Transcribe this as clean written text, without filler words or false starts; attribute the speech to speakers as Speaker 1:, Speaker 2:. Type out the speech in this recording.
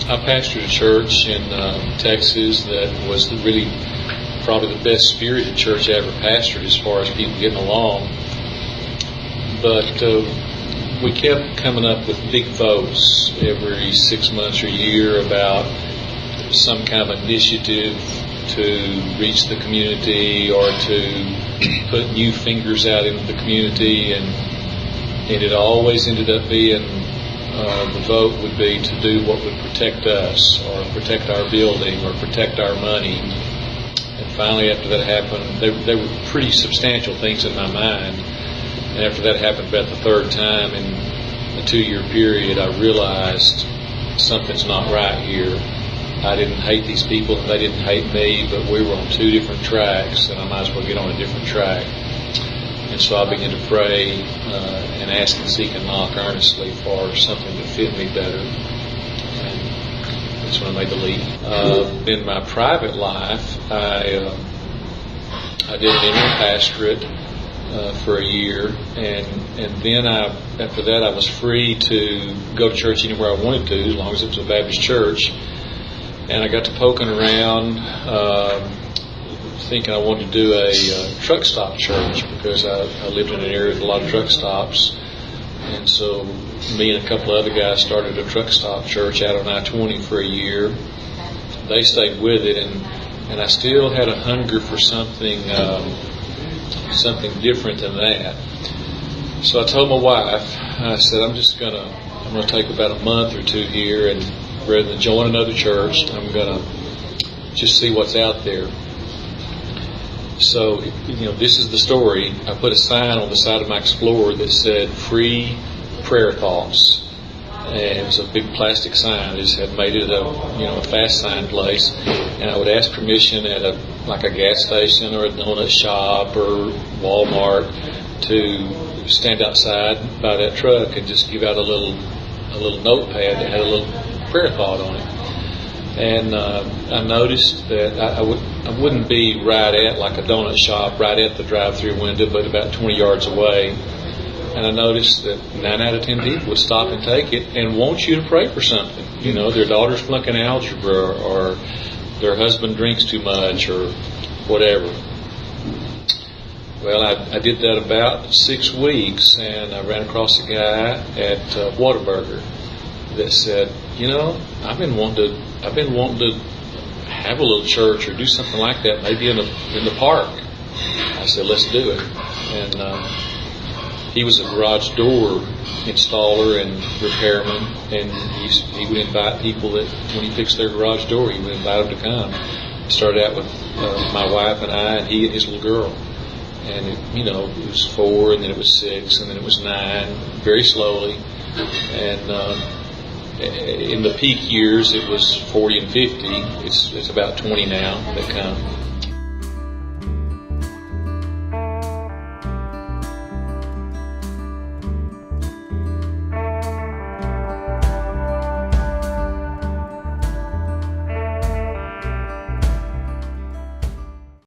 Speaker 1: I pastored a church in Texas that was really probably the best spirited church I ever pastored as far as people getting along. But we kept coming up with big votes every 6 months or a year about some kind of initiative to reach the community or to put new fingers out into the community, and it always ended up being the vote would be to do what would protect us or protect our building or protect our money. And finally, after that happened, they were pretty substantial things in my mind. And after that happened about the third time in a 2-year period, I realized something's not right here. I didn't hate these people and they didn't hate me, but we were on 2 different tracks, and I might as well get on a different track. And so I began to pray and ask and seek and knock earnestly for something to fit me better. And that's when I made the leap. In my private life, I did an interim pastorate for a year, and then after that I was free to go to church anywhere I wanted to, as long as it was a Baptist church. And I got to poking around, thinking I wanted to do a truck stop church, because I lived in an area with a lot of truck stops. And so me and a couple of other guys started a truck stop church out on I-20 for a year. They stayed with it, and I still had a hunger for something different than that. So I told my wife, I said, I'm going to take about a month or 2 here, and rather than join another church, I'm going to just see what's out there. So, this is the story. I put a sign on the side of my Explorer that said "Free Prayer Thoughts," and it was a big plastic sign. I just had made it a fast sign place, and I would ask permission at a gas station or a donut shop or Walmart to stand outside by that truck and just give out a little notepad that had a little prayer thought on it. And I noticed that I wouldn't be right at like a donut shop, right at the drive-through window, but about 20 yards away. And I noticed that 9 out of 10 people would stop and take it and want you to pray for something. Their daughter's flunking algebra, or their husband drinks too much, or whatever. Well, I did that about 6 weeks, and I ran across a guy at Whataburger that said, I've been wanting to have a little church or do something like that, maybe in the park. I said, let's do it. And he was a garage door installer and repairman, and he would invite people that when he fixed their garage door, he would invite them to come. It started out with my wife and I, and he and his little girl. And it was 4, and then it was 6, and then it was 9, very slowly. And in the peak years, it was 40 and 50. It's about 20 now that come.